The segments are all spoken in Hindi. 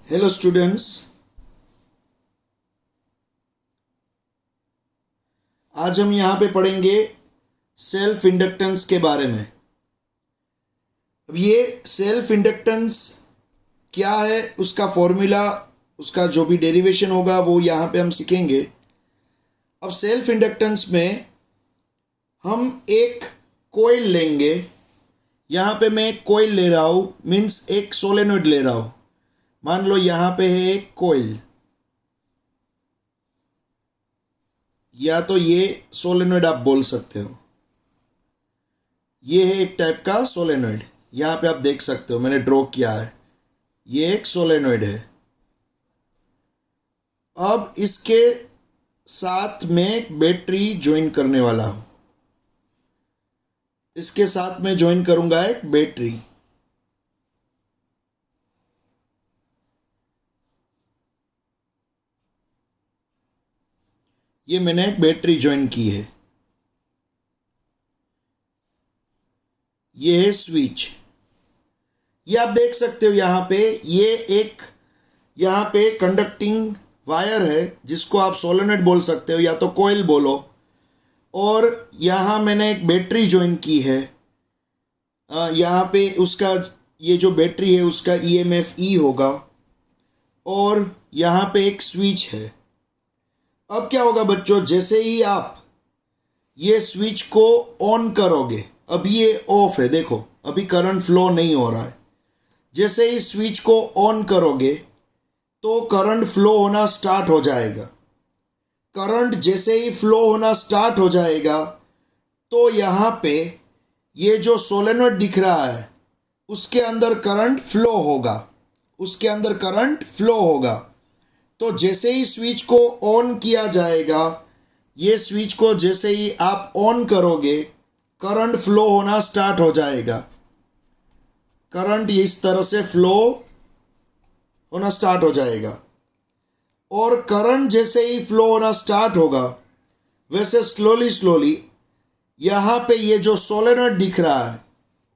हेलो स्टूडेंट्स, आज हम यहाँ पे पढ़ेंगे सेल्फ इंडक्टेंस के बारे में। अब ये सेल्फ इंडक्टेंस क्या है, उसका फॉर्मूला, उसका जो भी डेरिवेशन होगा वो यहाँ पे हम सीखेंगे। अब सेल्फ इंडक्टेंस में हम एक कॉइल लेंगे। यहाँ पे मैं एक कॉइल ले रहा हूँ, मीन्स एक सोलेनोइड ले रहा हूँ। मान लो यहाँ पे है एक कॉइल, या तो ये सोलेनोइड आप बोल सकते हो। ये है एक टाइप का सोलेनोइड, यहाँ पे आप देख सकते हो मैंने ड्रॉ किया है। ये एक सोलेनोइड है। अब इसके साथ में एक बैटरी ज्वाइन करने वाला हूँ। इसके साथ में ज्वाइन करूँगा एक बैटरी। ये मैंने एक बैटरी ज्वाइन की है। ये है स्विच। ये आप देख सकते हो यहाँ पे, ये एक यहाँ पे कंडक्टिंग वायर है जिसको आप सोलेनोइड बोल सकते हो या तो कॉइल बोलो। और यहाँ मैंने एक बैटरी ज्वाइन की है। यहाँ पे उसका ये जो बैटरी है उसका ईएमएफ ई होगा और यहाँ पे एक स्विच है। अब क्या होगा बच्चों, जैसे ही आप ये स्विच को ऑन करोगे, अभी ये ऑफ है, देखो अभी करंट फ्लो नहीं हो रहा है। जैसे ही स्विच को ऑन करोगे तो करंट फ्लो होना स्टार्ट हो जाएगा। करंट जैसे ही फ्लो होना स्टार्ट हो जाएगा तो यहाँ पे ये जो सोलेनोइड दिख रहा है उसके अंदर करंट फ्लो होगा, उसके अंदर करंट फ्लो होगा। तो जैसे ही स्विच को ऑन किया जाएगा, ये स्विच को जैसे ही आप ऑन करोगे करंट फ्लो होना स्टार्ट हो जाएगा। करंट इस तरह से फ्लो होना स्टार्ट हो जाएगा। और करंट जैसे ही फ्लो होना स्टार्ट होगा वैसे स्लोली स्लोली यहाँ पे ये जो सोलेनोइड दिख रहा है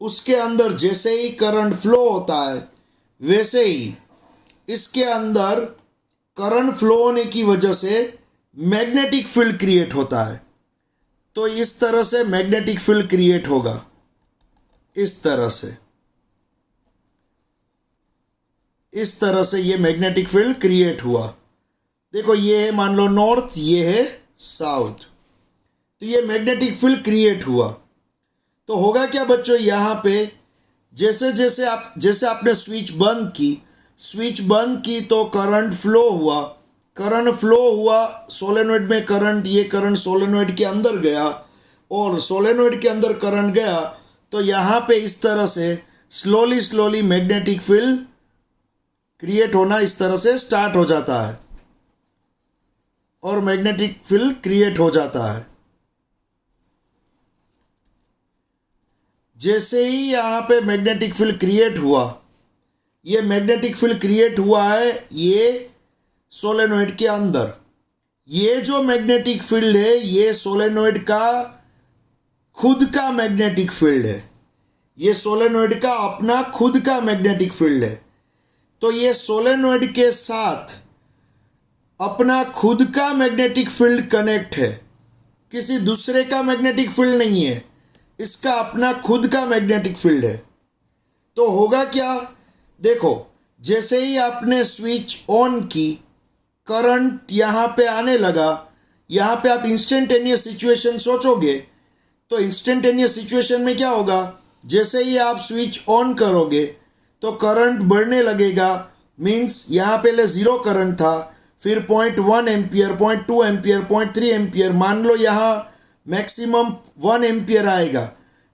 उसके अंदर जैसे ही करंट फ्लो होता है वैसे ही इसके अंदर करंट फ्लो होने की वजह से मैग्नेटिक फील्ड क्रिएट होता है। तो इस तरह से मैग्नेटिक फील्ड क्रिएट होगा, इस तरह से ये मैग्नेटिक फील्ड क्रिएट हुआ। देखो ये है मान लो नॉर्थ, ये है साउथ, तो ये मैग्नेटिक फील्ड क्रिएट हुआ। तो होगा क्या बच्चों, यहाँ पे जैसे आपने स्विच बंद की तो करंट फ्लो हुआ सोलेनोइड में करंट, ये करंट सोलेनोइड के अंदर गया और सोलेनोइड के अंदर करंट गया तो यहाँ पे इस तरह से स्लोली मैग्नेटिक फील्ड क्रिएट होना इस तरह से स्टार्ट हो जाता है और मैग्नेटिक फील्ड क्रिएट हो जाता है। जैसे ही यहाँ पे मैग्नेटिक फील्ड क्रिएट हुआ, ये मैग्नेटिक फील्ड क्रिएट हुआ है ये सोलेनोइड के अंदर। ये जो मैग्नेटिक फील्ड है ये सोलेनोइड का खुद का मैग्नेटिक फील्ड है। ये सोलेनोइड का अपना खुद का मैग्नेटिक फील्ड है। तो ये सोलेनोइड के साथ अपना खुद का मैग्नेटिक फील्ड कनेक्ट है, किसी दूसरे का मैग्नेटिक फील्ड नहीं है, इसका अपना खुद का मैग्नेटिक फील्ड है। तो होगा क्या, देखो जैसे ही आपने स्विच ऑन की करंट यहाँ पे आने लगा। यहाँ पे आप इंस्टेंटेनियस सिचुएशन सोचोगे तो इंस्टेंटेनियस सिचुएशन में क्या होगा, जैसे ही आप स्विच ऑन करोगे तो करंट बढ़ने लगेगा। मीन्स यहाँ पहले 0 करंट था, फिर 0.1 एम्पियर, 0.2 एम्पियर, 0.3 एम्पियर, मान लो यहाँ मैक्सिमम 1 एम्पियर आएगा।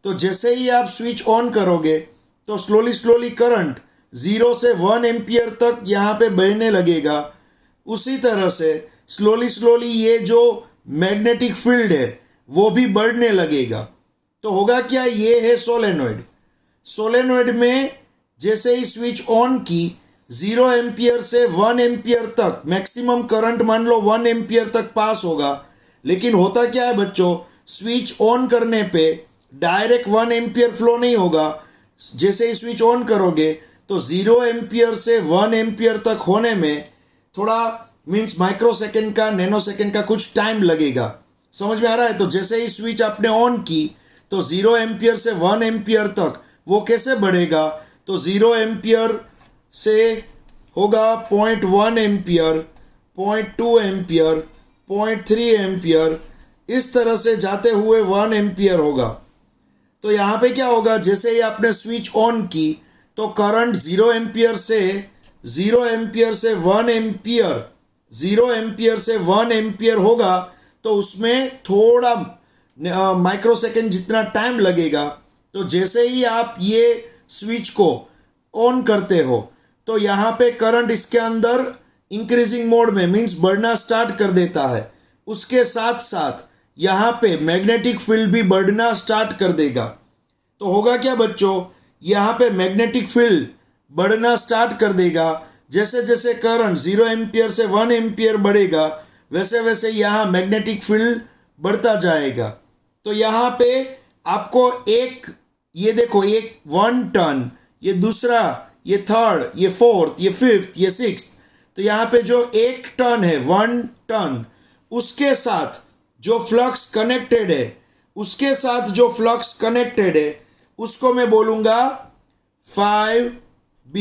तो जैसे ही आप स्विच ऑन करोगे तो स्लोली करंट 0 से 1 एम्पियर तक यहाँ पे बहने लगेगा। उसी तरह से स्लोली ये जो मैग्नेटिक फील्ड है वो भी बढ़ने लगेगा। तो होगा क्या, ये है सोलेनोइड में जैसे ही स्विच ऑन की 0 एम्पियर से 1 एम्पियर तक मैक्सिमम करंट मान लो 1 एम्पियर तक पास होगा। लेकिन होता क्या है बच्चों, स्विच ऑन करने पे डायरेक्ट 1 एम्पियर फ्लो नहीं होगा। जैसे ही स्विच ऑन करोगे तो 0 एम्पियर से 1 एम्पियर तक होने में थोड़ा मीन्स माइक्रो सेकेंड का, नैनो सेकेंड का कुछ टाइम लगेगा। समझ में आ रहा है? तो जैसे ही स्विच आपने ऑन की तो 0 एम्पियर से 1 एम्पियर तक वो कैसे बढ़ेगा? तो 0 एम्पियर से होगा 0.1 एम्पियर, 0.2 एम्पियर, 0.3 एम्पियर, इस तरह से जाते हुए 1 एम्पियर होगा। तो यहाँ पे क्या होगा, जैसे ही आपने स्विच ऑन की तो करंट 0 एम्पियर से 1 एम्पियर, 0 एम्पियर से 1 एम्पियर होगा। तो उसमें थोड़ा माइक्रो सेकेंड जितना टाइम लगेगा। तो जैसे ही आप ये स्विच को ऑन करते हो तो यहाँ पे करंट इसके अंदर इंक्रीजिंग मोड में मीन्स बढ़ना स्टार्ट कर देता है। उसके साथ साथ यहाँ पे मैग्नेटिक फील्ड भी बढ़ना स्टार्ट कर देगा। तो होगा क्या बच्चों, यहाँ पे मैग्नेटिक फील्ड बढ़ना स्टार्ट कर देगा। जैसे जैसे करंट 0 एम्पियर से 1 एम्पियर बढ़ेगा वैसे वैसे यहाँ मैग्नेटिक फील्ड बढ़ता जाएगा। तो यहाँ पे आपको एक, ये देखो, एक 1 टर्न, ये दूसरा, ये थर्ड, ये फोर्थ, ये फिफ्थ, ये सिक्स्थ। तो यहाँ पे जो एक टर्न है 1 टर्न, उसके साथ जो फ्लक्स कनेक्टेड है, उसके साथ जो फ्लक्स कनेक्टेड है उसको मैं बोलूँगा 5B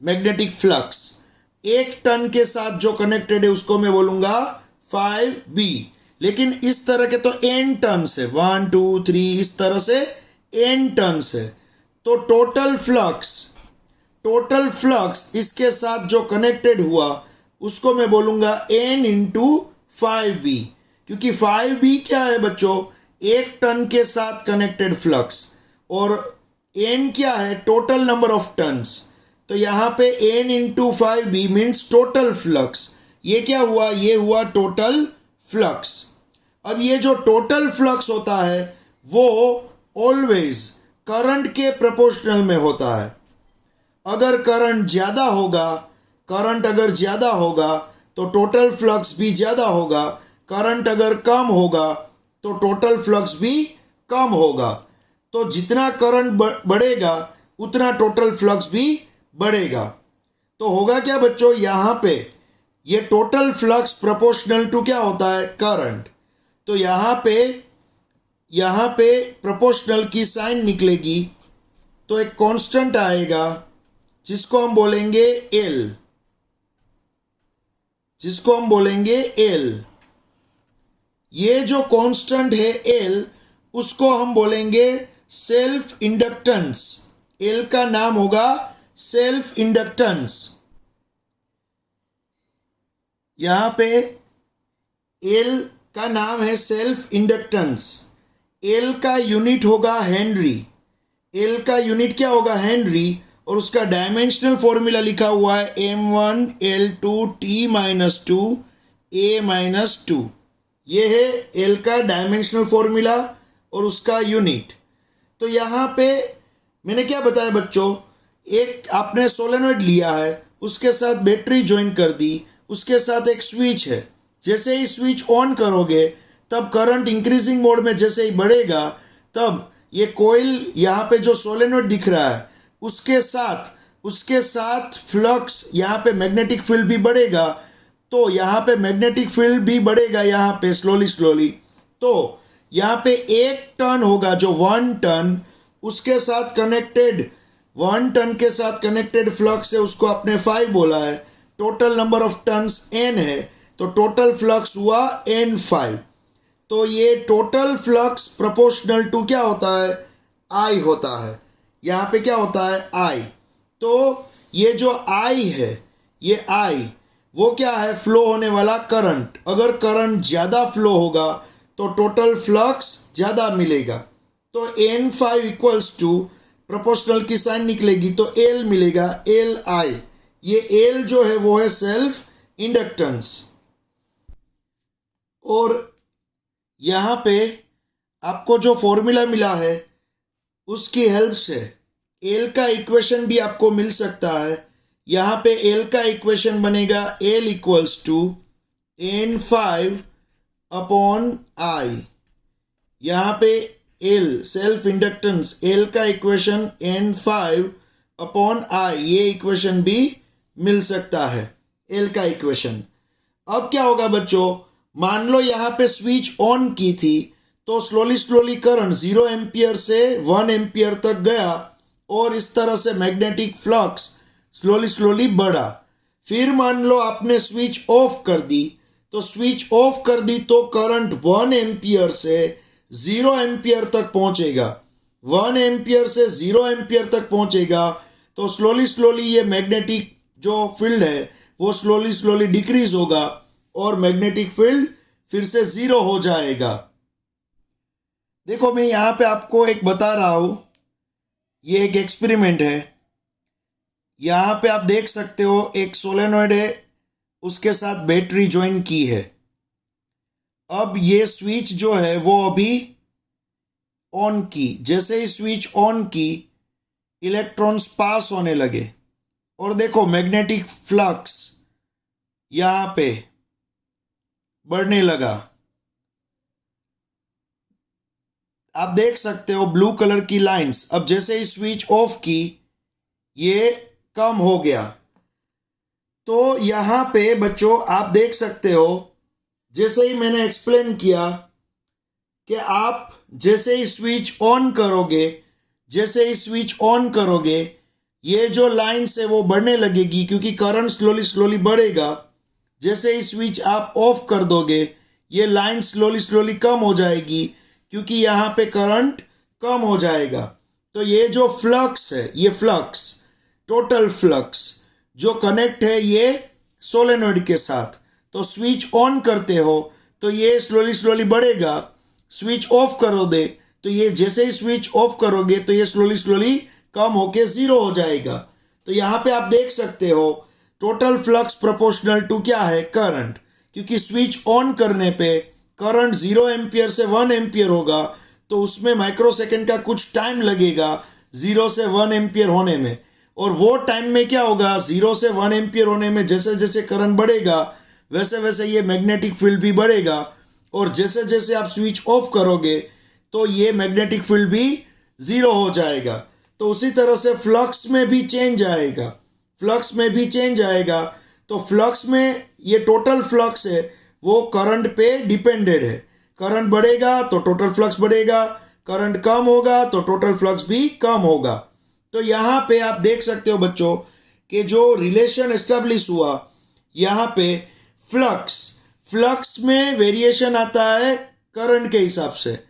मैग्नेटिक फ्लक्स। एक टन के साथ जो कनेक्टेड है उसको मैं बोलूँगा 5B। लेकिन इस तरह के तो n टर्न्स है, 1 2 3, इस तरह से n टर्न्स है। तो टोटल फ्लक्स इसके साथ जो कनेक्टेड हुआ उसको मैं बोलूँगा n इंटू 5B। क्योंकि 5B क्या है बच्चों, एक टन के साथ कनेक्टेड फ्लक्स, और n क्या है, टोटल नंबर ऑफ टन्स। तो यहाँ पे n into 5B means total flux. ये क्या हुआ, ये हुआ टोटल फ्लक्स। अब ये जो टोटल फ्लक्स होता है वो ऑलवेज करंट के प्रोपोर्शनल में होता है। अगर करंट ज़्यादा होगा तो टोटल फ्लक्स भी ज़्यादा होगा। करंट अगर कम होगा तो टोटल फ्लक्स भी कम होगा। तो जितना करंट बढ़ेगा उतना टोटल फ्लक्स भी बढ़ेगा। तो होगा क्या बच्चों, यहाँ पे ये टोटल फ्लक्स प्रोपोर्शनल टू क्या होता है, करंट। तो यहाँ पे प्रोपोर्शनल की साइन निकलेगी तो एक कांस्टेंट आएगा जिसको हम बोलेंगे L। ये जो कांस्टेंट है L, उसको हम बोलेंगे सेल्फ इंडक्टेंस। L का नाम होगा सेल्फ इंडक्टेंस। यहाँ पे L का नाम है सेल्फ इंडक्टेंस। L का यूनिट होगा हेनरी। L का यूनिट क्या होगा, हेनरी। और उसका डायमेंशनल फॉर्मूला लिखा हुआ है M1L2T-2A-2। ये है L का डायमेंशनल फॉर्मूला और उसका यूनिट। तो यहाँ पे मैंने क्या बताया बच्चों, एक आपने सोलेनॉइड लिया है, उसके साथ बैटरी ज्वाइन कर दी, उसके साथ एक स्विच है। जैसे ही स्विच ऑन करोगे तब करंट इंक्रीजिंग मोड में जैसे ही बढ़ेगा तब ये कोयल यहाँ पे जो सोलेनॉइड दिख रहा है उसके साथ फ्लक्स, यहाँ पे मैग्नेटिक फील्ड भी बढ़ेगा। तो यहाँ पे मैग्नेटिक फील्ड भी बढ़ेगा यहाँ पे स्लोली। तो यहाँ पे एक टर्न होगा जो 1 टर्न, उसके साथ कनेक्टेड 1 टर्न के साथ कनेक्टेड फ्लक्स है, उसको आपने 5 बोला है। Total number of turns n है तो टोटल फ्लक्स हुआ n5। तो ये टोटल फ्लक्स प्रोपोर्शनल टू क्या होता है, I होता है। यहाँ पे क्या होता है, I। तो ये जो I है, ये I वो क्या है, फ्लो होने वाला करंट। अगर करंट ज़्यादा फ्लो होगा तो टोटल फ्लक्स ज़्यादा मिलेगा। तो n5 इक्वल्स टू प्रोपोर्शनल की साइन निकलेगी तो L मिलेगा, Li। ये L जो है वो है सेल्फ इंडक्टेंस। और यहाँ पे आपको जो फॉर्मूला मिला है उसकी हेल्प से L का इक्वेशन भी आपको मिल सकता है। यहाँ पे L का इक्वेशन बनेगा L equals to n5 upon I। यहाँ पे L सेल्फ इंडक्टेंस, L का इक्वेशन n5 अपॉन आई, ये इक्वेशन भी मिल सकता है, एल का इक्वेशन। अब क्या होगा बच्चों, मान लो यहाँ पे स्विच ऑन की थी तो स्लोली करंट 0 एम्पियर से 1 एम्पियर तक गया और इस तरह से मैग्नेटिक फ्लक्स स्लोली बढ़ा। फिर मान लो आपने स्विच ऑफ कर दी, तो स्विच ऑफ कर दी तो करंट 1 एम्पियर से 0 एम्पियर तक पहुंचेगा। 1 एम्पियर से 0 एम्पियर तक पहुंचेगा तो स्लोली ये मैग्नेटिक जो फील्ड है वो स्लोली डिक्रीज होगा और मैग्नेटिक फील्ड फिर से 0 हो जाएगा। देखो मैं यहाँ पे आपको एक बता रहा हूँ, ये एक एक्सपेरिमेंट है। यहाँ पे आप देख सकते हो एक सोलेनॉइड है, उसके साथ बैटरी ज्वाइन की है। अब ये स्विच जो है वो अभी ऑन की, जैसे ही स्विच ऑन की इलेक्ट्रॉन्स पास होने लगे और देखो मैग्नेटिक फ्लक्स यहाँ पे बढ़ने लगा। आप देख सकते हो ब्लू कलर की लाइंस। अब जैसे ही स्विच ऑफ की ये कम हो गया। तो यहाँ पे बच्चों आप देख सकते हो, जैसे ही मैंने एक्सप्लेन किया कि आप जैसे ही स्विच ऑन करोगे, जैसे ही स्विच ऑन करोगे ये जो लाइन्स है वो बढ़ने लगेगी क्योंकि करंट स्लोली बढ़ेगा। जैसे ही स्विच आप ऑफ कर दोगे ये लाइन स्लोली कम हो जाएगी क्योंकि यहाँ पे करंट कम हो जाएगा। तो ये जो फ्लक्स है, ये फ्लक्स टोटल फ्लक्स जो कनेक्ट है ये सोलेनॉइड के साथ, तो स्विच ऑन करते हो तो ये स्लोली बढ़ेगा। स्विच ऑफ करो दे तो ये जैसे ही स्विच ऑफ करोगे तो ये स्लोली कम होके 0 हो जाएगा। तो यहाँ पे आप देख सकते हो टोटल फ्लक्स प्रोपोर्शनल टू क्या है, करंट। क्योंकि स्विच ऑन करने पे करंट 0 एम्पियर से 1 एम्पियर होगा तो उसमें माइक्रोसेकंड का कुछ टाइम लगेगा 0 से 1 एम्पियर होने में। और वो टाइम में क्या होगा, 0 से 1 एम्पियर होने में जैसे जैसे करंट बढ़ेगा वैसे वैसे ये मैग्नेटिक फील्ड भी बढ़ेगा। और जैसे जैसे आप स्विच ऑफ करोगे तो ये मैग्नेटिक फील्ड भी 0 हो जाएगा। तो उसी तरह से फ्लक्स में भी चेंज आएगा, फ्लक्स में भी चेंज आएगा। तो फ्लक्स में ये टोटल फ्लक्स है वो करंट पे डिपेंडेड है। करंट बढ़ेगा तो टोटल फ्लक्स बढ़ेगा, करंट कम होगा तो टोटल फ्लक्स भी कम होगा। तो यहाँ पे आप देख सकते हो बच्चों कि जो रिलेशन एस्टेब्लिश हुआ, यहाँ पे फ्लक्स में वेरिएशन आता है करंट के हिसाब से।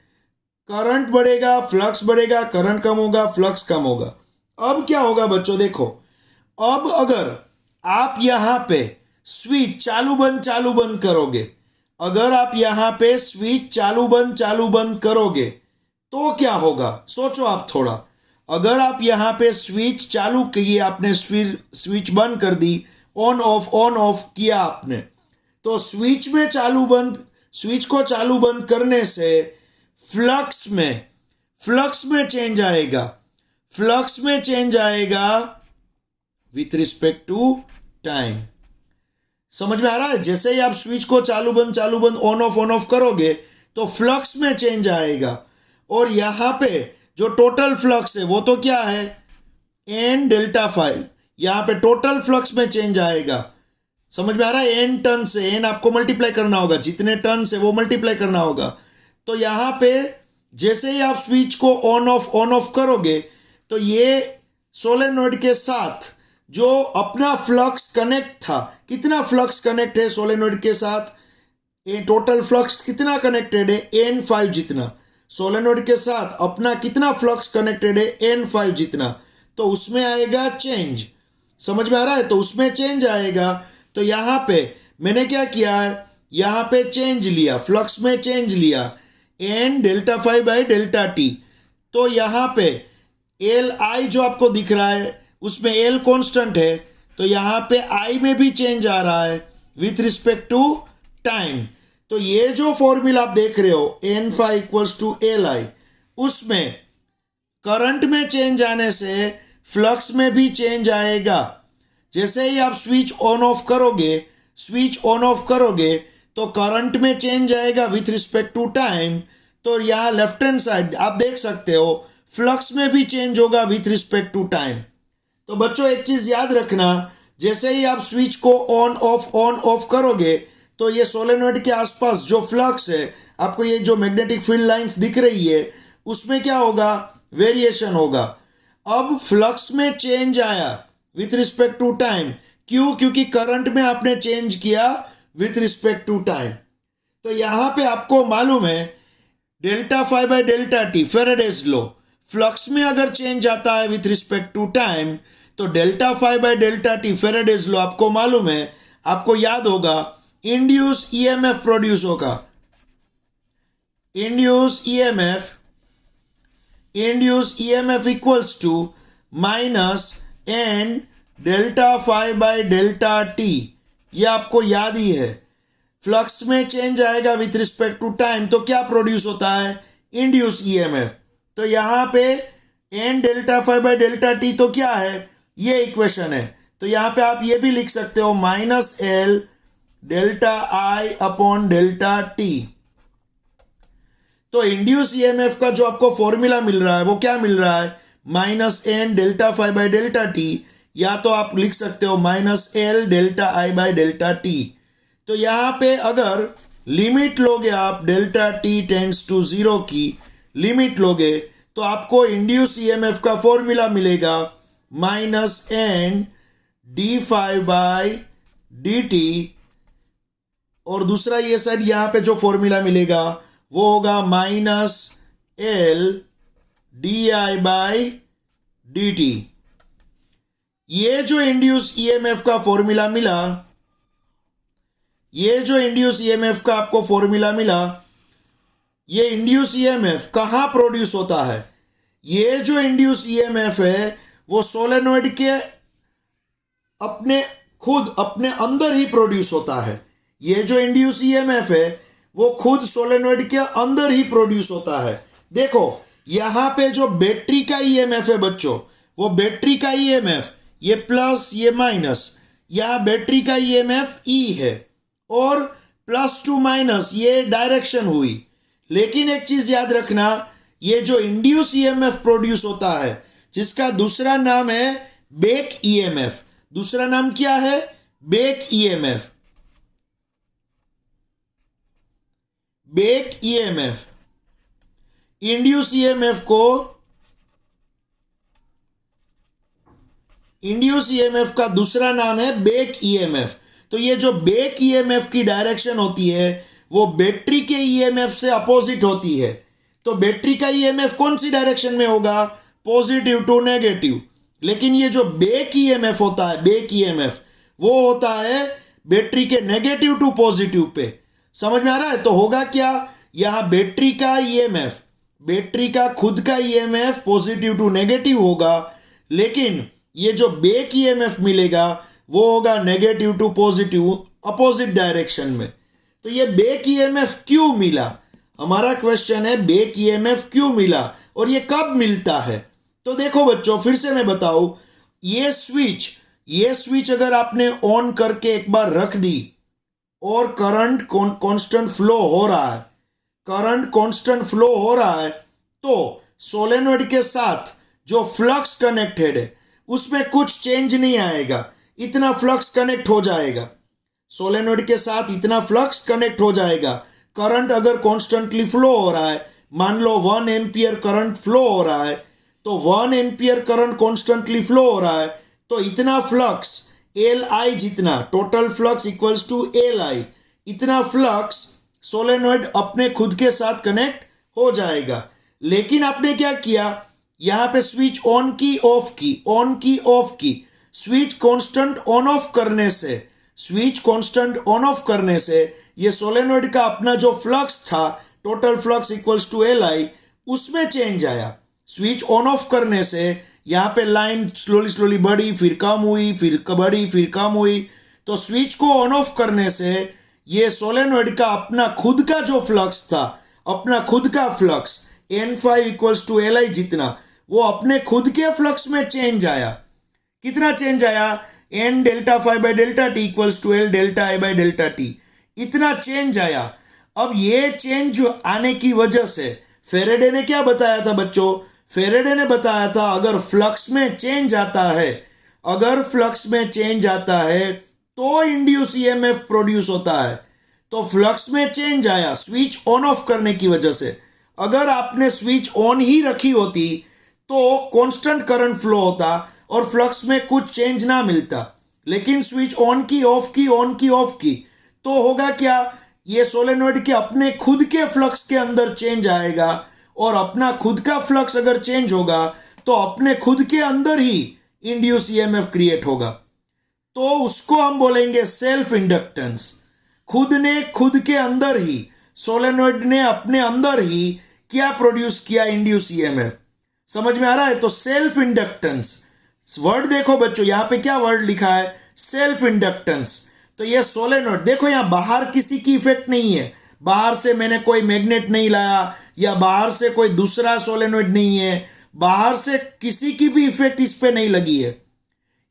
करंट बढ़ेगा फ्लक्स बढ़ेगा, करंट कम होगा फ्लक्स कम होगा। अब क्या होगा बच्चों, देखो अब अगर आप यहाँ पे स्विच चालू बंद करोगे, अगर आप यहाँ पे स्विच चालू बंद करोगे तो क्या होगा, सोचो आप थोड़ा। अगर आप यहाँ पे स्विच चालू किए, आपने स्विच बंद कर दी, ऑन ऑफ किया आपने, तो स्विच को चालू बंद करने से फ्लक्स में चेंज आएगा। फ्लक्स में चेंज आएगा विथ रिस्पेक्ट टू टाइम। समझ में आ रहा है? जैसे ही आप स्विच को चालू बंद ऑन ऑफ करोगे तो फ्लक्स में चेंज आएगा। और यहाँ पे जो टोटल फ्लक्स है वो तो क्या है, एन डेल्टा फाई। यहाँ पे टोटल फ्लक्स में चेंज आएगा। समझ में आ रहा है? एन टर्न से, एन आपको मल्टीप्लाई करना होगा, जितने टर्न से वो मल्टीप्लाई करना होगा। तो यहाँ पे जैसे ही आप स्विच को ऑन ऑफ करोगे तो ये सोलेनॉइड के साथ जो अपना फ्लक्स कनेक्ट था, कितना फ्लक्स कनेक्ट है सोलेनॉइड के साथ, ये टोटल फ्लक्स कितना कनेक्टेड है, N5 जितना। सोलेनॉइड के साथ अपना कितना फ्लक्स कनेक्टेड है, N5 जितना। तो उसमें आएगा चेंज। समझ में आ रहा है? तो उसमें चेंज आएगा। तो यहाँ पे मैंने क्या किया है, यहाँ पे चेंज लिया, फ्लक्स में चेंज लिया, N delta phi by delta T. तो यहाँ पे Li जो आपको दिख रहा है उसमें L कांस्टेंट है, तो यहाँ पे I में भी चेंज आ रहा है विथ रिस्पेक्ट टू टाइम। तो ये जो फॉर्मूला आप देख रहे हो N5 इक्वल्स टू Li, उसमें करंट में चेंज आने से फ्लक्स में भी चेंज आएगा। जैसे ही आप स्विच ऑन ऑफ करोगे तो करंट में चेंज आएगा विथ रिस्पेक्ट टू टाइम। तो यहाँ लेफ्ट हैंड साइड आप देख सकते हो फ्लक्स में भी चेंज होगा विथ रिस्पेक्ट टू टाइम। तो बच्चों एक चीज याद रखना, जैसे ही आप स्विच को ऑन ऑफ करोगे तो ये सोलेनॉइड के आसपास जो फ्लक्स है, आपको ये जो मैग्नेटिक फील्ड लाइंस दिख रही है, उसमें क्या होगा, वेरिएशन होगा। अब फ्लक्स में चेंज आया विथ रिस्पेक्ट टू टाइम, क्यों? क्योंकि करंट में आपने चेंज किया विथ रिस्पेक्ट टू टाइम। तो यहां पे आपको मालूम है delta phi by delta T, Faraday's law, flux में अगर चेंज आता है विथ रिस्पेक्ट टू टाइम तो delta phi by delta T, Faraday's law आपको मालूम है, आपको याद होगा, इंड्यूस ईएमएफ प्रोड्यूस होगा। Induce EMF equals to minus N delta phi by delta T, ये आपको याद ही है। फ्लक्स में चेंज आएगा विथ रिस्पेक्ट टू टाइम तो क्या प्रोड्यूस होता है, इंड्यूस ईएमएफ। तो यहां पे N delta phi by delta T तो क्या है, ये इक्वेशन है। तो यहां पे आप ये भी लिख सकते हो माइनस एल डेल्टा आई अपॉन डेल्टा टी। तो इंड्यूस ईएमएफ का जो आपको फॉर्मूला मिल रहा है वो क्या मिल रहा है, minus N delta phi by delta T, या तो आप लिख सकते हो minus L delta I by delta T. तो यहाँ पे अगर लिमिट लोगे आप डेल्टा टी टेंड्स टू 0 की लिमिट लोगे तो आपको इंड्यूस ईएमएफ का फॉर्मूला मिलेगा minus N D five by D T, और दूसरा ये साइड यहाँ पे जो फॉर्मूला मिलेगा वो होगा minus L D I by D T. ये जो इंड्यूस ईएमएफ का फॉर्मूला मिला, ये जो इंड्यूस ईएमएफ का आपको फॉर्मूला मिला, ये इंड्यूस ईएमएफ कहाँ प्रोड्यूस होता है, ये जो इंड्यूस ईएमएफ है वो सोलेनॉइड के अपने अंदर ही प्रोड्यूस होता है। ये जो इंड्यूस ईएमएफ है वो खुद सोलेनॉइड के अंदर ही प्रोड्यूस होता है। देखो यहाँ पे जो बैटरी का ईएमएफ है बच्चों, वो बैटरी का ईएमएफ, ये प्लस ये माइनस, यहाँ बैटरी का ईएमएफ ई है, और प्लस टू माइनस ये डायरेक्शन हुई। लेकिन एक चीज याद रखना, ये जो इंड्यूस ईएमएफ प्रोड्यूस होता है जिसका दूसरा नाम है बैक ईएमएफ, दूसरा नाम क्या है, back EMF. Back EMF, induce EMF को, इंड्यूस ईएमएफ का दूसरा नाम है बैक ईएमएफ। तो ये जो बैक ईएमएफ की डायरेक्शन होती है वो बैटरी के ईएमएफ से अपोजिट होती है। तो बैटरी का ईएमएफ कौन सी डायरेक्शन में होगा, पॉजिटिव टू नेगेटिव। लेकिन ये जो बैक ईएमएफ होता है, बैक ईएमएफ, वो होता है बैटरी के नेगेटिव टू पॉजिटिव पे। समझ में आ रहा है? तो होगा क्या, यहाँ बैटरी का ईएमएफ, बैटरी का खुद का ईएमएफ पॉजिटिव टू नेगेटिव होगा, लेकिन ये जो बैक ईएमएफ मिलेगा वो होगा negative to positive, opposite direction में। तो ये बैक ईएमएफ क्यों मिला, हमारा क्वेश्चन है बैक ईएमएफ क्यों मिला और ये कब मिलता है। तो देखो बच्चों, फिर से मैं बताऊं, ये स्विच अगर आपने ऑन करके एक बार रख दी और करंट कांस्टेंट फ्लो हो रहा है, करंट कांस्टेंट फ्लो हो रहा है, तो सोलेनॉइड के साथ जो फ्लक्स कनेक्टेड है उसमें कुछ चेंज नहीं आएगा, इतना फ्लक्स कनेक्ट हो जाएगा। सोलेनॉइड के साथ इतना फ्लक्स कनेक्ट हो जाएगा। करंट अगर कॉन्स्टेंटली फ्लो हो रहा है, मान लो 1 एम्पियर करंट फ्लो हो रहा है, तो 1 एम्पियर करंट कॉन्स्टेंटली फ्लो हो रहा है, तो इतना फ्लक्स एल आई, जितना total flux equals to L I, इतना फ्लक्स सोलेनॉइड अपने खुद के साथ कनेक्ट हो जाएगा। लेकिन आपने क्या किया, यहाँ पे स्विच ऑन की ऑफ की, ऑन की ऑफ की, स्विच कांस्टेंट ऑन ऑफ करने से, स्विच कांस्टेंट ऑन ऑफ करने से ये सोलेनॉइड का अपना जो फ्लक्स था, total flux equals to L I, उसमें चेंज आया। स्विच ऑन ऑफ करने से यहाँ पे लाइन स्लोली बढ़ी, फिर कम हुई, फिर बढ़ी, फिर कम हुई। तो स्विच को ऑन ऑफ करने से ये सोलेनॉइड का अपना खुद का जो फ्लक्स था, अपना खुद का flux N5 equals to L I जितना, वो अपने खुद के फ्लक्स में चेंज आया। कितना चेंज आया, N delta phi by delta T equals to L delta I by delta T, इतना चेंज आया। अब ये चेंज आने की वजह से फेरेडे ने क्या बताया था बच्चों, फेरेडे ने बताया था अगर फ्लक्स में चेंज आता है अगर फ्लक्स में चेंज आता है तो इंड्यूस ईएमएफ प्रोड्यूस होता है। तो फ्लक्स में चेंज आया स्विच ऑन ऑफ करने की वजह से। अगर आपने स्विच ऑन ही रखी होती तो कांस्टेंट करंट फ्लो होता और फ्लक्स में कुछ चेंज ना मिलता। लेकिन स्विच ऑन की ऑफ की ऑन की ऑफ की तो होगा क्या, ये सोलेनॉइड के अपने खुद के फ्लक्स के अंदर चेंज आएगा और अपना खुद का फ्लक्स अगर चेंज होगा तो अपने खुद के अंदर ही इंड्यूस ईएमएफ क्रिएट होगा। तो उसको हम बोलेंगे सेल्फ इंडक्टेंस। खुद ने खुद के अंदर ही, सोलेनॉइड ने अपने अंदर ही क्या प्रोड्यूस किया, इंड्यूस ईएमएफ। समझ में आ रहा है? तो सेल्फ इंडक्टेंस वर्ड देखो बच्चों, यहां पे क्या वर्ड लिखा है, सेल्फ इंडक्टेंस। तो ये सोलेनॉइड देखो, यहां बाहर किसी की इफेक्ट नहीं है, बाहर से मैंने कोई मैग्नेट नहीं लाया या बाहर से कोई दूसरा सोलेनॉइड नहीं है, बाहर से किसी की भी इफेक्ट इस पे नहीं लगी है।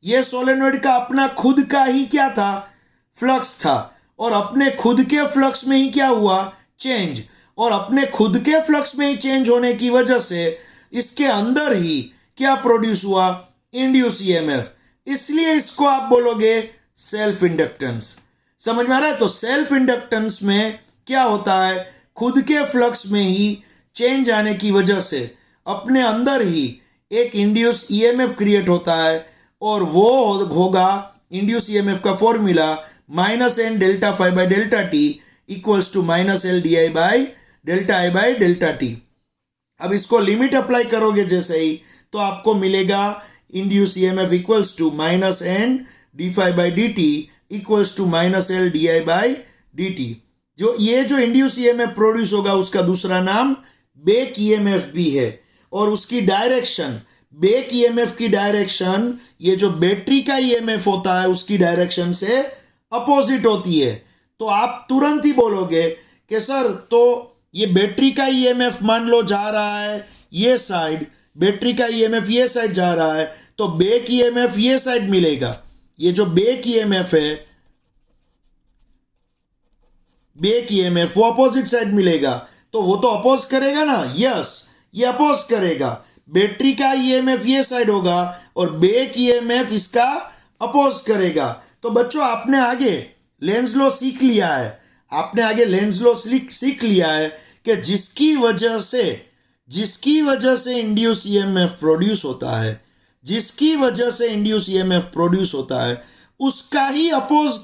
ये सोलेनॉइड का अपना खुद का ही क्या था, फ्लक्स था और अपने खुद के फ्लक्स में ही क्या हुआ, चेंज। और अपने खुद के फ्लक्स में ही चेंज होने की वजह से इसके अंदर ही क्या प्रोड्यूस हुआ, इंड्यूस ईएमएफ। इसलिए इसको आप बोलोगे सेल्फ इंडक्टेंस। समझ में आ रहा है? तो सेल्फ इंडक्टेंस में क्या होता है, खुद के फ्लक्स में ही चेंज आने की वजह से अपने अंदर ही एक इंड्यूस ईएमएफ क्रिएट होता है और वो होगा इंड्यूस ईएमएफ का formula -n delta phi by delta T equals to -L di by delta I by delta T. अब इसको लिमिट अप्लाई करोगे जैसे ही तो आपको मिलेगा induce EMF equals to -n D phi by D T equals to -L di by D T. जो इंड्यूस ईएमएफ प्रोड्यूस होगा उसका दूसरा नाम बैक ईएमएफ भी है और उसकी डायरेक्शन, बैक ईएमएफ की डायरेक्शन ये जो बैटरी का ईएमएफ होता है उसकी डायरेक्शन से अपोजिट होती है। तो आप तुरंत ही बोलोगे कि सर तो ये बैटरी का ईएमएफ मान लो जा रहा है ये साइड, बैटरी का ईएमएफ ये साइड जा रहा है तो बैक ईएमएफ ये साइड मिलेगा। ये जो बैक ईएमएफ है, बैक ईएमएफ वो अपोजिट साइड मिलेगा। तो वो तो अपोज करेगा ना, यस ये अपोज करेगा। बैटरी का ईएमएफ ये साइड होगा और बैक ईएमएफ इसका अपोज करेगा। तो बच्चों आपने आगे लेंज लॉ सीख लिया है, आपने आगे लेंज लॉ सीख लिया है कि जिसकी वजह से इंड्यूस ईएमएफ प्रोड्यूस होता है, जिसकी वजह से इंड्यूस ईएमएफ प्रोड्यूस होता है उसका ही अपोज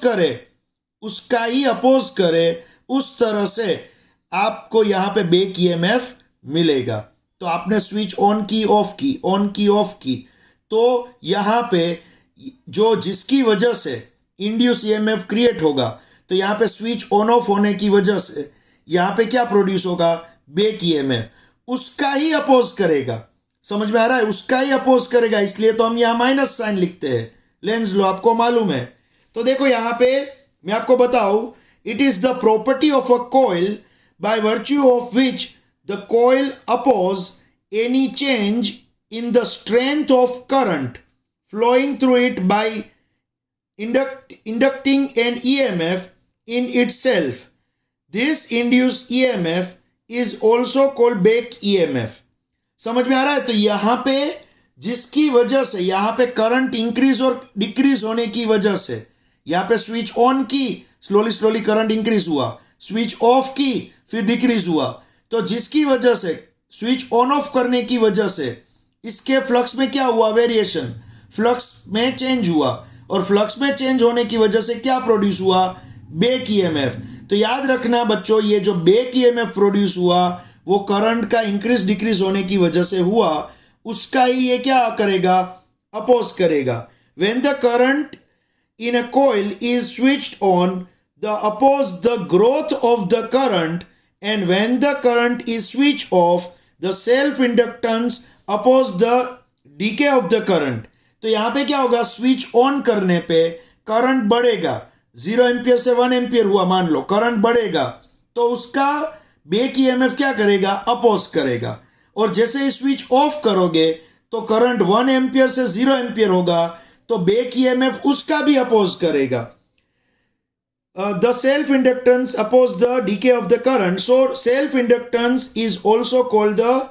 करे, उस तरह से आपको यहाँ पे बैक ईएमएफ मिलेगा। तो आपने स्विच ऑन की ऑफ की, तो यहाँ पे जो जिसकी वजह से इंड्यूस ईएमएफ क्रिएट होगा तो यहाँ पे स्विच ऑन ऑफ होने की वजह से यहाँ पे क्या प्रोड्यूस होगा, बैक ईएमएफ, उसका ही अपोज करेगा। समझ में आ रहा है? उसका ही अपोज करेगा, इसलिए तो हम यहाँ माइनस साइन लिखते हैं। लेंज लॉ आपको मालूम है। तो देखो यहाँ पे मैं आपको बताऊं, it is the property of a coil by virtue of which the coil oppose any change in the strength of current flowing through it by inducting an EMF in itself. This induced EMF is also called back EMF. समझ में आ रहा है? तो यहाँ पे जिसकी वजह से यहाँ पे करंट इंक्रीज और डिक्रीज होने की वजह से यहाँ पे स्विच ऑन की, स्लोली करंट इंक्रीज हुआ, स्विच ऑफ की फिर डिक्रीज हुआ। तो जिसकी वजह से स्विच ऑन ऑफ करने की वजह से इसके फ्लक्स में क्या हुआ, वेरिएशन, फ्लक्स में चेंज हुआ और फ्लक्स में चेंज होने की वजह से क्या प्रोड्यूस हुआ, बैक ईएमएफ। तो याद रखना बच्चों, ये जो बैक ईएमएफ प्रोड्यूस हुआ वो करंट का इंक्रीज डिक्रीज होने की वजह से हुआ, उसका ही ये क्या करेगा, अपोज करेगा। When the current in a coil is switched on the oppose the growth of the current and when the current is switch off the self inductance oppose the decay of the current. तो यहाँ पे क्या होगा, स्विच ऑन करने पे करंट बढ़ेगा, 0 एम्पियर से 1 एम्पियर हुआ मान लो, करंट बढ़ेगा तो उसका बैक ईएमएफ क्या करेगा, अपोज करेगा। और जैसे ही स्विच ऑफ करोगे तो करंट 1 एम्पियर से 0 एम्पियर होगा तो बैक ईएमएफ उसका भी अपोज करेगा। The self inductance oppose the decay of the current. So self inductance is also called the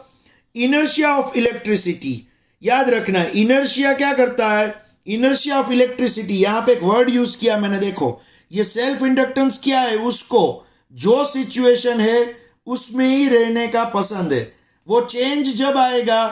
inertia of electricity. याद रखना, इनर्शिया क्या करता है, इनर्शिया ऑफ इलेक्ट्रिसिटी, यहाँ पे एक वर्ड यूज किया मैंने, देखो ये सेल्फ इंडक्टेंस क्या है, उसको जो सिचुएशन है उसमें ही रहने का पसंद है, वो चेंज जब आएगा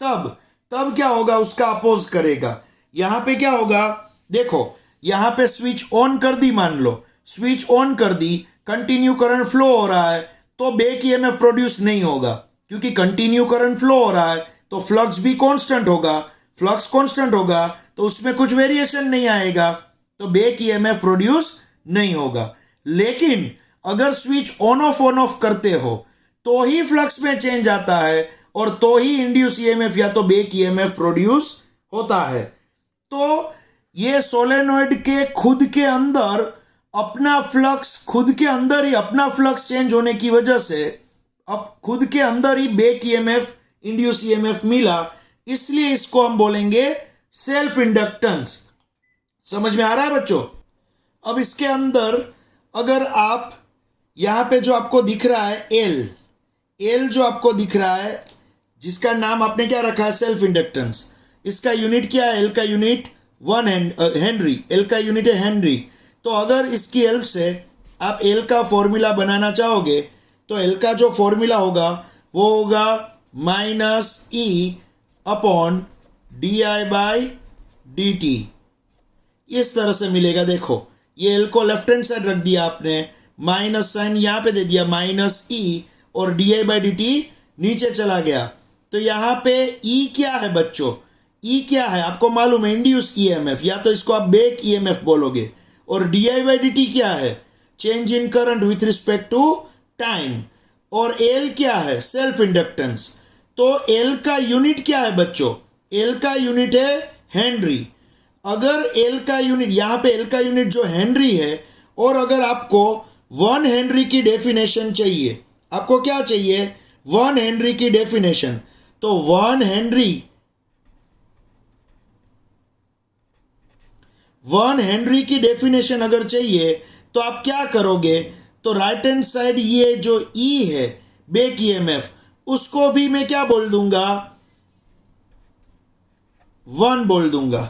तब तब क्या होगा, उसका अपोज करेगा। यहाँ पे क्या होगा, देखो यहाँ पे स्विच ऑन कर दी, मान लो स्विच ऑन कर दी, कंटिन्यू करंट फ्लो हो रहा है, तो बैक ईएमएफ प्रोड्यूस नहीं होगा, क्योंकि कंटिन्यू करंट फ्लो हो रहा है तो फ्लक्स भी कांस्टेंट होगा, फ्लक्स कांस्टेंट होगा तो उसमें कुछ वेरिएशन नहीं आएगा, तो बैक ईएमएफ प्रोड्यूस नहीं होगा। लेकिन अगर स्विच ऑन ऑफ करते हो तो ही फ्लक्स में चेंज आता है और तो ही इंड्यूस ईएमएफ या तो बैक ईएमएफ प्रोड्यूस होता है। तो ये सोलेनॉइड के खुद के अंदर अपना फ्लक्स, खुद के अंदर ही अपना फ्लक्स चेंज होने की वजह से अब खुद के अंदर ही बैक ईएमएफ इंड्यूस ईएमएफ मिला, इसलिए इसको हम बोलेंगे सेल्फ इंडक्टेंस। समझ में आ रहा है बच्चों? अब इसके अंदर अगर आप यहाँ पे जो आपको दिख रहा है एल जो आपको दिख रहा है, जिसका नाम आपने क्या रखा है, सेल्फ इंडक्टेंस, इसका यूनिट क्या है, एल का यूनिट हेनरी, एल का यूनिट है हेनरी। तो अगर इसकी हेल्प से आप एल का फॉर्मूला बनाना चाहोगे तो एल का जो फॉर्मूला होगा वो होगा -E अपॉन di/dt, इस तरह से मिलेगा। देखो ये एल को लेफ्ट हैंड साइड रख दिया आपने, माइनस साइन यहाँ पे दे दिया -E और di/dt नीचे चला गया। तो यहाँ पे E क्या है बच्चों, E क्या है आपको मालूम है, इंड्यूस ईएमएफ, या तो इसको आप बैक ईएमएफ बोलोगे। और di/dt क्या है, change in current with respect to time. और L क्या है, सेल्फ इंडक्टेंस। तो L का यूनिट क्या है बच्चों, L का यूनिट है हेनरी। अगर L का यूनिट, यहाँ पे L का यूनिट जो हेनरी है, और अगर आपको 1 हेनरी की डेफिनेशन चाहिए, आपको क्या चाहिए, 1 हेनरी की डेफिनेशन, तो 1 हेनरी की डेफिनेशन अगर चाहिए तो आप क्या करोगे, तो राइट हैंड साइड ये जो E है बैक ईएमएफ, उसको भी मैं क्या बोल दूंगा, 1 बोल दूंगा,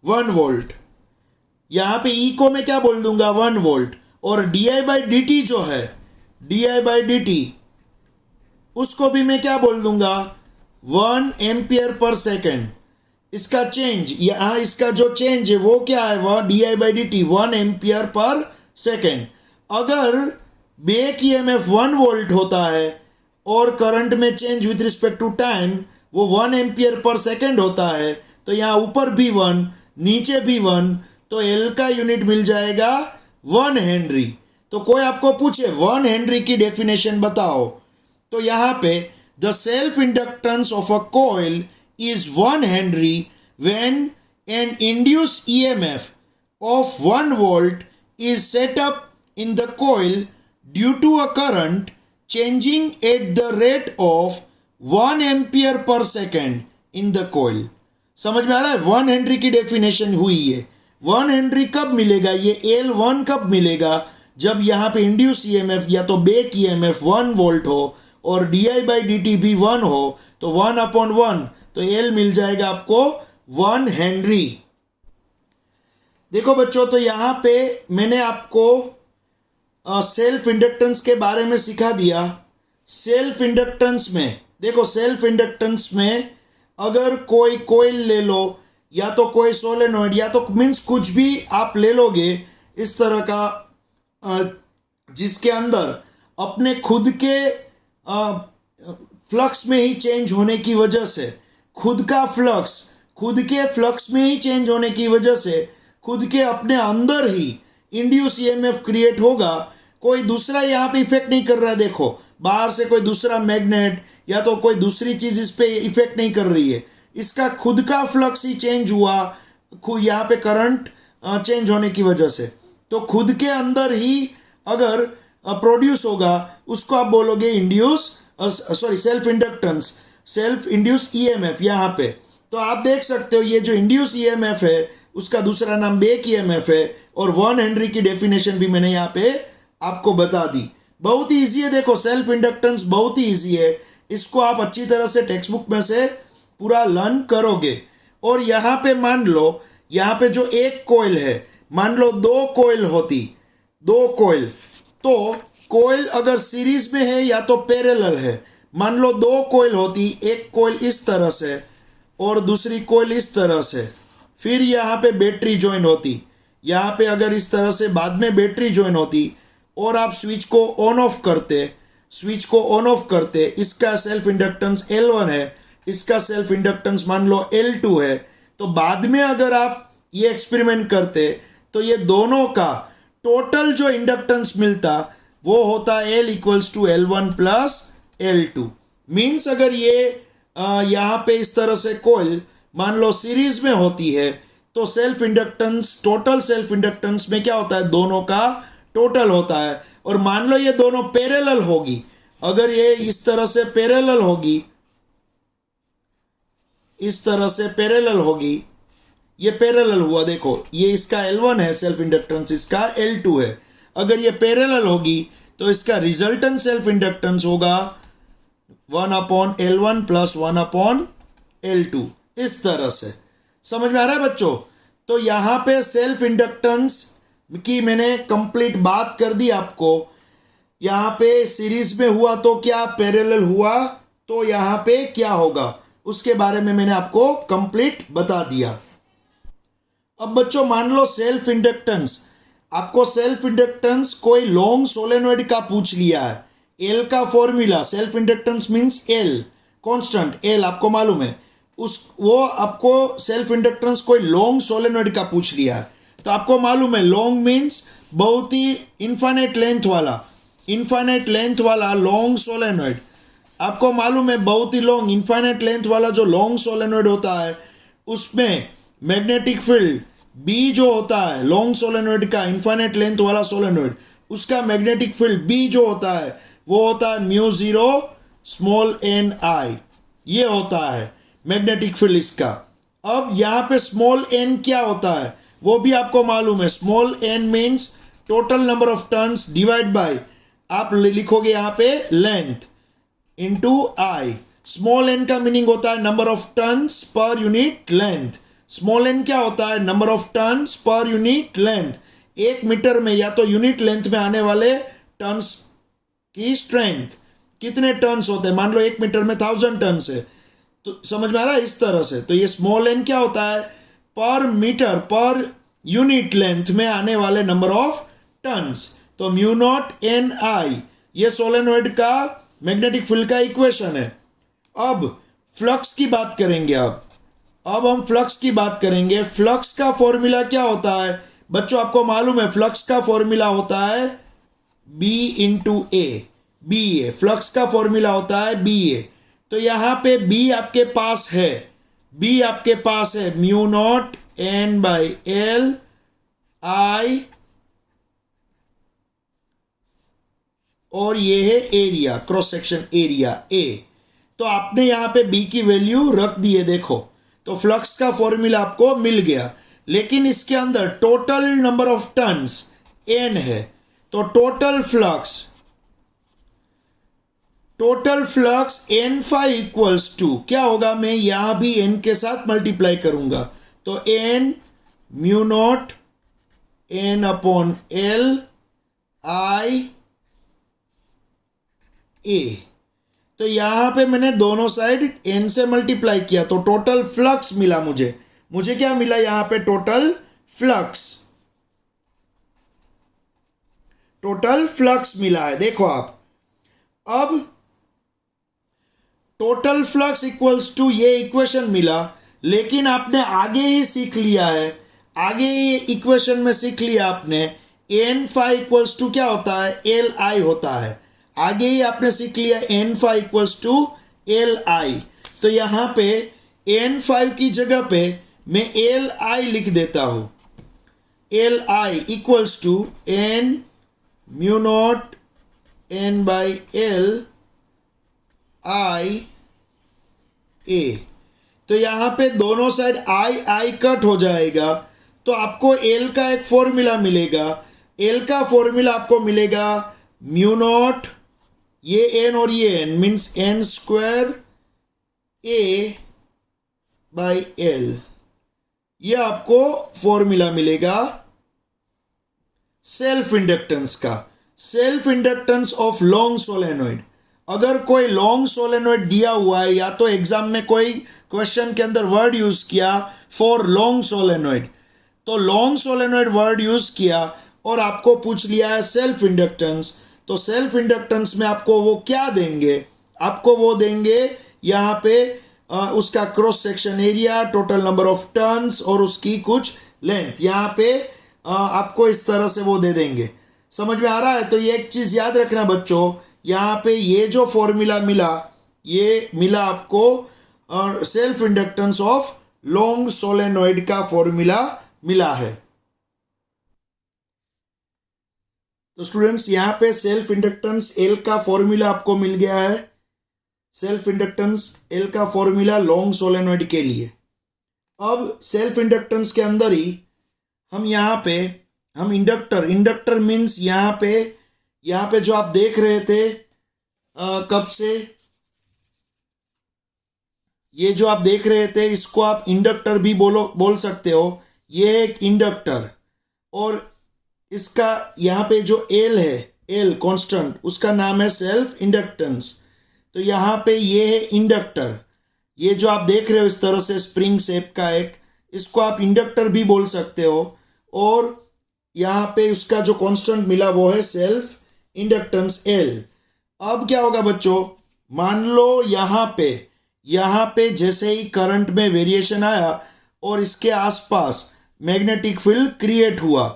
1 वोल्ट। यहाँ पे E को मैं क्या बोल दूंगा, 1 वोल्ट। और di/dt जो है, di/dt उसको भी मैं क्या बोल दूंगा, 1 एम्पियर पर सेकेंड। इसका चेंज, यहाँ इसका जो चेंज है वो क्या है, वह di/dt 1 एम्पियर पर सेकेंड। अगर बैक ईएमएफ 1 वोल्ट होता है और करंट में change with respect to time वो 1 एम्पियर पर सेकेंड होता है, तो यहाँ ऊपर भी 1 नीचे भी 1, तो एल का यूनिट मिल जाएगा 1 हेनरी। तो कोई आपको पूछे 1 हेनरी की डेफिनेशन बताओ, तो यहाँ पे the self inductance of a coil is 1 Henry when an induced EMF of 1 volt is set up in the coil due to a current changing at the rate of 1 ampere per second in the coil। समझ में आ रहा है, 1 हेनरी की डेफिनेशन हुई है। 1 हेनरी कब मिलेगा, ये L1 कब मिलेगा, जब यहाँ पे इंड्यूस ईएमएफ या तो बैक ईएमएफ 1 वोल्ट हो और di/dt भी 1 हो, तो 1/1, तो L मिल जाएगा आपको 1 हेनरी। देखो बच्चों, तो यहाँ पे मैंने आपको सेल्फ इंडक्टेंस के बारे में सिखा दिया। सेल्फ इंडक्टेंस में देखो, सेल्फ इंडक्टेंस में अगर कोई कॉइल ले लो या तो कोई सोलेनॉइड या तो मीन्स कुछ भी आप ले लोगे इस तरह का, जिसके अंदर अपने खुद के फ्लक्स में ही चेंज होने की वजह से, खुद के फ्लक्स में ही चेंज होने की वजह से खुद के अपने अंदर ही इंड्यूस ईएमएफ क्रिएट होगा। कोई दूसरा यहाँ पे इफेक्ट नहीं कर रहा है। देखो बाहर से कोई दूसरा मैग्नेट या तो कोई दूसरी चीज़ इस पे इफेक्ट नहीं कर रही है, इसका खुद का फ्लक्स ही चेंज हुआ यहाँ पे करंट चेंज होने की वजह से। तो खुद के अंदर ही अगर प्रोड्यूस होगा उसको आप बोलोगे self inductance, self induce EMF यहाँ पे। तो आप देख सकते हो ये जो इंड्यूस ईएमएफ है उसका दूसरा नाम बैक ईएमएफ है, और 1 हेनरी की डेफिनेशन भी मैंने यहाँ पे आपको बता दी। बहुत ही ईजी है, देखो सेल्फ इंडक्टेंस बहुत ही ईजी है, इसको आप अच्छी तरह से टेक्स्ट बुक में से पूरा लर्न करोगे। और यहाँ पे मान लो यहाँ पे जो एक कोयल है, मान लो दो कोयल होती, दो कोयल, तो कोयल अगर सीरीज में है या तो पैरेलल है, मान लो दो कोयल होती, एक कोयल इस तरह से और दूसरी कोयल इस तरह से, फिर यहाँ पे बैटरी ज्वाइन होती, यहाँ पे अगर इस तरह से बाद में बैटरी ज्वाइन होती और आप स्विच को ऑन ऑफ करते, स्विच को ऑन ऑफ करते, इसका सेल्फ इंडक्टेंस L1 है, इसका सेल्फ इंडक्टेंस मान लो L2 है, तो बाद में अगर आप ये एक्सपेरिमेंट करते तो ये दोनों का टोटल जो इंडक्टेंस मिलता वो होता है L equals to L1 plus L2। Means अगर ये यहाँ पे इस तरह से कोयल मान लो सीरीज में होती है तो self inductance, total self inductance में क्या होता है, दोनों का टोटल होता है। और मान लो ये दोनों पैरेलल होगी, अगर ये इस तरह से पैरेलल होगी, इस तरह से पैरेलल होगी, ये पैरेलल हुआ, देखो ये इसका L1 है सेल्फ इंडक्टेंस, इसका L2 है, अगर ये पैरेलल होगी तो इसका रिजल्टेंट सेल्फ इंडक्टेंस होगा 1/L1 प्लस 1/L2, इस तरह से। समझ में आ रहा है बच्चों? तो यहाँ पे सेल्फ इंडक्टेंस की मैंने कंप्लीट बात कर दी आपको। यहाँ पे सीरीज में हुआ तो क्या, पैरेलल हुआ तो यहाँ पे क्या होगा, उसके बारे में मैंने आपको कंप्लीट बता दिया। अब बच्चों मान लो सेल्फ इंडक्टेंस, आपको सेल्फ इंडक्टेंस कोई लॉन्ग सोलेनॉइड का पूछ लिया है, एल का formula, self inductance means L, constant L आपको मालूम है, वो आपको सेल्फ इंडक्टेंस कोई लॉन्ग सोलेनॉइड का पूछ लिया है, तो आपको मालूम है लॉन्ग मीन्स बहुत ही इन्फाइनाइट लेंथ वाला लॉन्ग सोलेनॉइड, आपको मालूम है बहुत ही लॉन्ग इन्फाइनाइट लेंथ वाला जो लॉन्ग सोलेनॉइड होता है उसमें मैग्नेटिक फील्ड बी जो होता है, लॉन्ग सोलेनॉइड का इन्फाइनाइट लेंथ वाला सोलेनॉइड, उसका मैग्नेटिक फील्ड बी जो होता है वो होता है μ0 स्मॉल n I, ये होता है मैग्नेटिक फील्ड इसका। अब यहाँ पे स्मॉल n क्या होता है वो भी आपको मालूम है, small n means total number of turns divide by, आप लिखोगे यहाँ पे length into I। Small n का मीनिंग होता है number of turns per unit length, small n क्या होता है, number of turns per unit length, एक मीटर में या तो यूनिट लेंथ में आने वाले टर्न्स की स्ट्रेंथ, कितने टर्न्स होते हैं, मान लो एक मीटर में 1000 टर्न्स है, तो समझ में आ रहा है इस तरह से। तो ये स्मॉल n क्या होता है, पर मीटर पर यूनिट लेंथ में आने वाले नंबर ऑफ टर्न्स, तो μ0 NI ये सोलेनॉइड का मैग्नेटिक फील्ड का इक्वेशन है। अब फ्लक्स की बात करेंगे, अब हम फ्लक्स की बात करेंगे। फ्लक्स का फॉर्मूला क्या होता है बच्चों, आपको मालूम है फ्लक्स का फॉर्मूला होता है B इंटू ए, बी ए, फ्लक्स का फॉर्मूला होता है BA। तो यहाँ पे B आपके पास है, B आपके पास है μ0 N/L I, और ये है area, cross section area A। तो आपने यहाँ पे B की वैल्यू रख दी है, देखो तो फ्लक्स का फॉर्मूला आपको मिल गया, लेकिन इसके अंदर total number of turns N है, तो total flux N phi equals to क्या होगा, मैं यहां भी N के साथ मल्टीप्लाई करूंगा, तो N μ0 N/L I A। तो यहां पे मैंने दोनों साइड N से मल्टीप्लाई किया तो टोटल फ्लक्स मिला मुझे क्या मिला यहां पे, टोटल फ्लक्स मिला है। देखो आप, अब टोटल फ्लक्स इक्वल्स टू ये इक्वेशन मिला, लेकिन आपने आगे ही सीख लिया है, आगे ही इक्वेशन में सीख लिया आपने N phi इक्वल्स टू क्या होता है, LI होता है, आगे ही आपने सीख लिया N phi equals to LI। तो यहाँ पे N5 की जगह पे मैं LI लिख देता हूँ, LI equals to N μ0 N/L I A। तो यहाँ पे दोनों साइड I कट हो जाएगा, तो आपको L का एक फॉर्मूला मिलेगा, L का फॉर्मूला आपको मिलेगा μ0, ये N और ये N मीन्स N² A/L, ये आपको फॉर्मूला मिलेगा सेल्फ इंडक्टेंस का। Self inductance of long solenoid. अगर कोई लॉन्ग सोलेनोइड दिया हुआ है, या तो एग्जाम में कोई क्वेश्चन के अंदर वर्ड यूज किया फॉर लॉन्ग सोलेनोइड, तो लॉन्ग सोलेनोइड वर्ड यूज किया और आपको पूछ लिया है सेल्फ इंडक्टेंस, तो सेल्फ इंडक्टेंस में आपको वो क्या देंगे, आपको वो देंगे यहाँ पे उसका cross section area, total number of turns और उसकी कुछ लेंथ, यहाँ पे आपको इस तरह से वो दे देंगे। समझ में आ रहा है? तो ये एक चीज़ याद रखना बच्चों, यहाँ पे ये जो फॉर्मूला मिला, ये मिला आपको self inductance of long solenoid का फॉर्मूला मिला है। तो स्टूडेंट्स यहाँ पे सेल्फ इंडक्टेंस एल का फॉर्मूला आपको मिल गया है। सेल्फ इंडक्टेंस एल का फॉर्मूला लॉन्ग सोलेनोइड के लिए। अब सेल्फ इंडक्टेंस के अंदर ही हम यहाँ पे हम इंडक्टर मीन्स यहाँ पे जो आप देख रहे थे कब से, ये जो आप देख रहे थे इसको आप इंडक्टर भी बोल सकते हो। ये एक इंडक्टर और इसका यहाँ पे जो एल है, एल कांस्टेंट, उसका नाम है सेल्फ इंडक्टेंस। तो यहाँ पे ये है इंडक्टर, ये जो आप देख रहे हो इस तरह से स्प्रिंग शेप का एक, इसको आप इंडक्टर भी बोल सकते हो। और यहाँ पे उसका जो कांस्टेंट मिला वो है सेल्फ इंडक्टेंस एल। अब क्या होगा बच्चों, मान लो यहाँ पे जैसे ही करंट में वेरिएशन आया और इसके आसपास मैग्नेटिक फील्ड क्रिएट हुआ,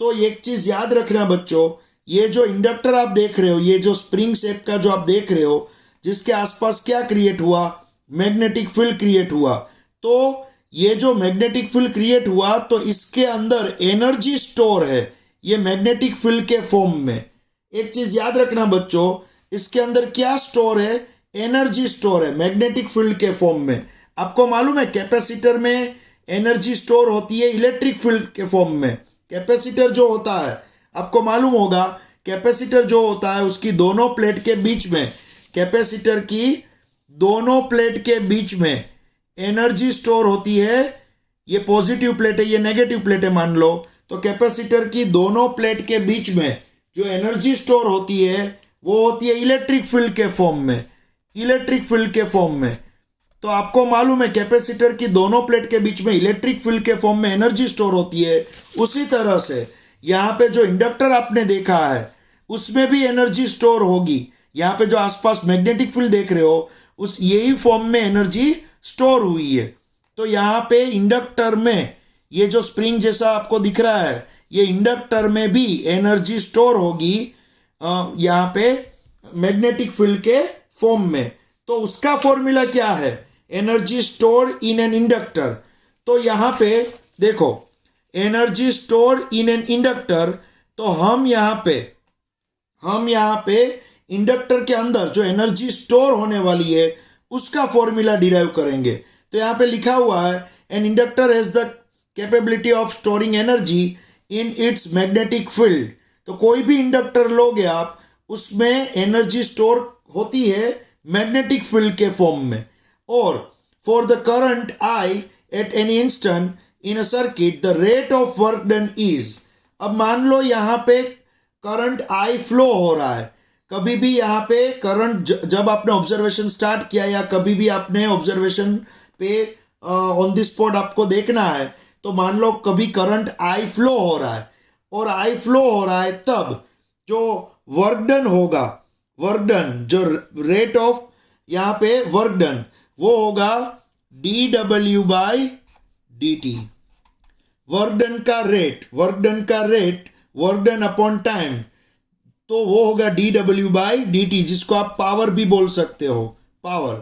तो एक चीज़ याद रखना बच्चों, ये जो इंडक्टर आप देख रहे हो, ये जो स्प्रिंग शेप का जो आप देख रहे हो, जिसके आसपास क्या क्रिएट हुआ, मैग्नेटिक फील्ड क्रिएट हुआ। तो ये जो मैग्नेटिक फील्ड क्रिएट हुआ तो इसके अंदर एनर्जी स्टोर है, ये मैग्नेटिक फील्ड के फॉर्म में। एक चीज़ याद रखना बच्चों, इसके अंदर क्या स्टोर है, एनर्जी स्टोर है मैग्नेटिक फील्ड के फॉर्म में। आपको मालूम है कैपेसिटर में एनर्जी स्टोर होती है इलेक्ट्रिक फील्ड के फॉर्म में। कैपेसिटर जो होता है, आपको मालूम होगा, कैपेसिटर जो होता है उसकी दोनों प्लेट के बीच में, कैपेसिटर की दोनों प्लेट के बीच में एनर्जी स्टोर होती है। ये पॉजिटिव प्लेट है, ये नेगेटिव प्लेट है मान लो, तो कैपेसिटर की दोनों प्लेट के बीच में जो एनर्जी स्टोर होती है वो होती है इलेक्ट्रिक फील्ड के फॉर्म में, इलेक्ट्रिक फील्ड के फॉर्म में। तो आपको मालूम है कैपेसिटर की दोनों प्लेट के बीच में इलेक्ट्रिक फील्ड के फॉर्म में एनर्जी स्टोर होती है। उसी तरह से यहाँ पे जो इंडक्टर आपने देखा है उसमें भी एनर्जी स्टोर होगी। यहाँ पे जो आसपास मैग्नेटिक फील्ड देख रहे हो उस यही फॉर्म में एनर्जी स्टोर हुई है। तो यहाँ पे इंडक्टर में ये जो स्प्रिंग जैसा आपको दिख रहा है, ये इंडक्टर में भी एनर्जी स्टोर होगी यहाँ पे मैग्नेटिक फील्ड के फॉर्म में। तो उसका फॉर्मूला क्या है, energy store in an inductor. तो यहाँ पे देखो energy store in an inductor, तो हम यहाँ पे इंडक्टर के अंदर जो एनर्जी स्टोर होने वाली है उसका फॉर्मूला डिराइव करेंगे। तो यहाँ पे लिखा हुआ है an inductor has the capability of storing energy in its magnetic field. तो कोई भी इंडक्टर लोगे आप, उसमें एनर्जी स्टोर होती है मैग्नेटिक फील्ड के फॉर्म में। और for the current I at any instant in a circuit the rate of work done is. अब मान लो यहाँ पे करंट आई फ्लो हो रहा है, कभी भी यहाँ पे करंट जब आपने ऑब्जर्वेशन स्टार्ट किया या कभी भी आपने ऑब्जर्वेशन पे ऑन द स्पॉट आपको देखना है, तो मान लो कभी करंट आई फ्लो हो रहा है और आई फ्लो हो रहा है, तब जो वर्क डन होगा, वर्क डन जो रेट ऑफ यहाँ पे वर्क डन वो होगा dw by dt। Work done का rate work done upon time, तो वो होगा dw बाई dt, जिसको आप पावर भी बोल सकते हो, पावर।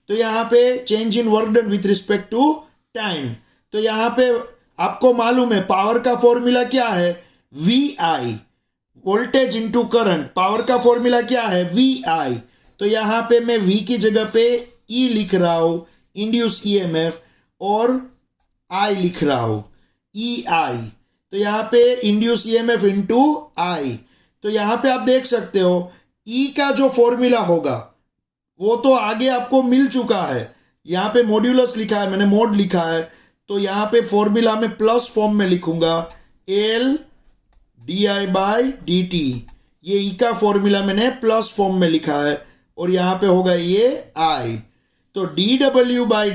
तो यहाँ पे change in work done with respect to time. तो यहाँ पे आपको मालूम है पावर का फॉर्मूला क्या है, VI, voltage into current. Power का फॉर्मूला क्या है, VI। तो यहाँ पे मैं V की जगह पे E लिख रहा हूँ, इंड्यूस EMF, और I लिख रहा हूँ, EI। तो यहाँ पे इंड्यूस EMF इनटू I। तो यहाँ पे आप देख सकते हो E का जो फॉर्मूला होगा वो तो आगे आपको मिल चुका है, यहाँ पे मॉड्यूलस लिखा है, मैंने मोड लिखा है, तो यहाँ पे फॉर्मूला में प्लस फॉर्म में लिखूंगा L D I by D T. ये ई का फॉर्मूला मैंने प्लस फॉर्म में लिखा है और यहाँ पे होगा ये आई। तो D W by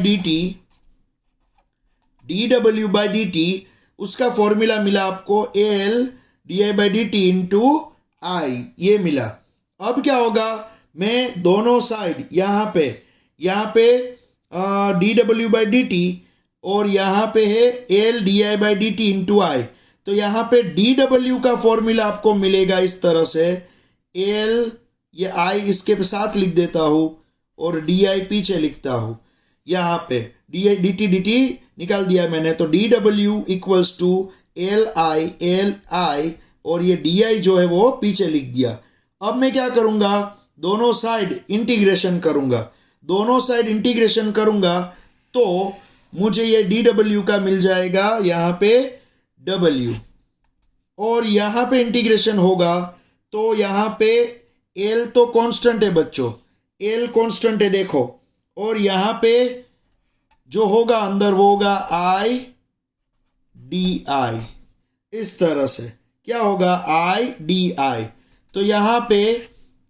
D T उसका फॉर्मूला मिला आपको L D I by D T into I, ये मिला। अब क्या होगा, मैं दोनों साइड यहाँ पे D W by D T और यहाँ पे है L D I by D T into I. तो यहाँ पे डी डब्ल्यू का फॉर्मूला आपको मिलेगा इस तरह से, एल ये आई इसके साथ लिख देता हूँ और डी आई पीछे लिखता हूँ। यहाँ पे डी टी निकाल दिया मैंने, तो D W equals to L I और ये डी आई जो है वो पीछे लिख दिया। अब मैं क्या करूँगा, दोनों साइड इंटीग्रेशन करूँगा तो मुझे ये डी डब्ल्यू का मिल जाएगा यहाँ पे डब्ल्यू, और यहाँ पे इंटीग्रेशन होगा तो यहाँ पे एल तो कांस्टेंट है बच्चों, एल कांस्टेंट है देखो, और यहाँ पे जो होगा अंदर वो होगा आई डी आई। इस तरह से क्या होगा, आई डी आई। तो यहाँ पे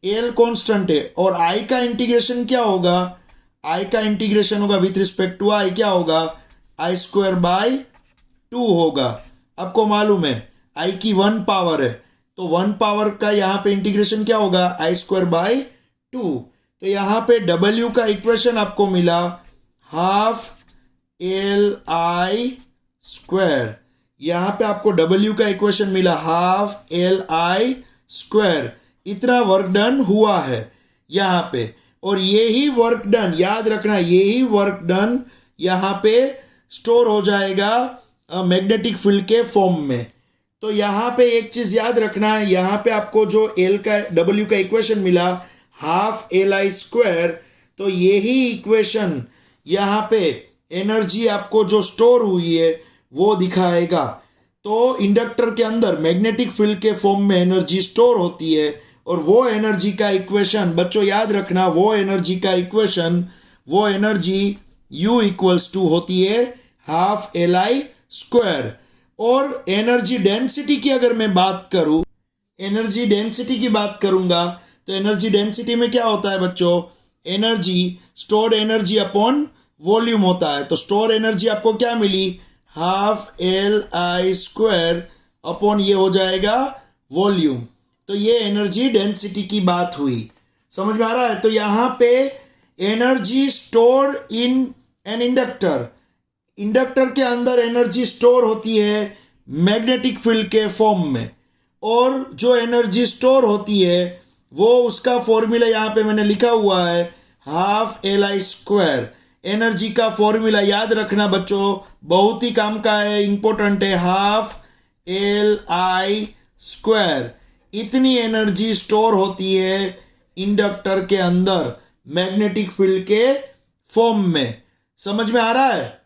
एल कांस्टेंट है और आई का इंटीग्रेशन क्या होगा, आई का इंटीग्रेशन होगा विथ रिस्पेक्ट टू आई, क्या होगा, आई स्क्वायर बाई 2 होगा। आपको मालूम है आई की 1 पावर है, तो 1 पावर का यहाँ पे इंटीग्रेशन क्या होगा, आई स्क्वायर बाई 2। तो यहाँ पे डब्ल्यू का इक्वेशन आपको मिला हाफ एल आई स्क्वायर। यहाँ पे आपको डब्ल्यू का इक्वेशन मिला हाफ एल आई स्क्वायर। इतना वर्क डन हुआ है यहाँ पे, और यही वर्क डन, याद रखना, यही वर्क डन यहाँ पे स्टोर हो जाएगा मैग्नेटिक फील्ड के फॉर्म में। तो यहाँ पे एक चीज़ याद रखना है, यहाँ पे आपको जो एल का डब्ल्यू का इक्वेशन मिला हाफ एल आई स्क्वायर, तो यही इक्वेशन यहाँ पे एनर्जी आपको जो स्टोर हुई है वो दिखाएगा। तो इंडक्टर के अंदर मैग्नेटिक फील्ड के फॉर्म में एनर्जी स्टोर होती है, और वो एनर्जी का इक्वेशन बच्चों याद रखना, वो एनर्जी का इक्वेशन, वो एनर्जी U इक्वल्स टू होती है हाफ एल आई स्क्वायर। और एनर्जी डेंसिटी की अगर मैं बात करूँ, एनर्जी डेंसिटी की बात करूँगा, तो एनर्जी डेंसिटी में क्या होता है बच्चों, energy stored energy upon volume होता है। तो स्टोर एनर्जी आपको क्या मिली, half L I square upon ये हो जाएगा वॉल्यूम। तो ये एनर्जी डेंसिटी की बात हुई, समझ में आ रहा है। तो यहाँ पे energy store in an inductor, inductor के अंदर एनर्जी स्टोर होती है मैग्नेटिक फील्ड के फॉर्म में, और जो एनर्जी स्टोर होती है वो उसका फॉर्मूला यहाँ पे मैंने लिखा हुआ है half L I square. Energy का फॉर्मूला याद रखना बच्चों, बहुत ही काम का है, इंपॉर्टेंट है, हाफ एल आई स्क्वायर। इतनी एनर्जी स्टोर होती है इंडक्टर के अंदर मैग्नेटिक फील्ड के फॉर्म में। समझ में आ रहा है।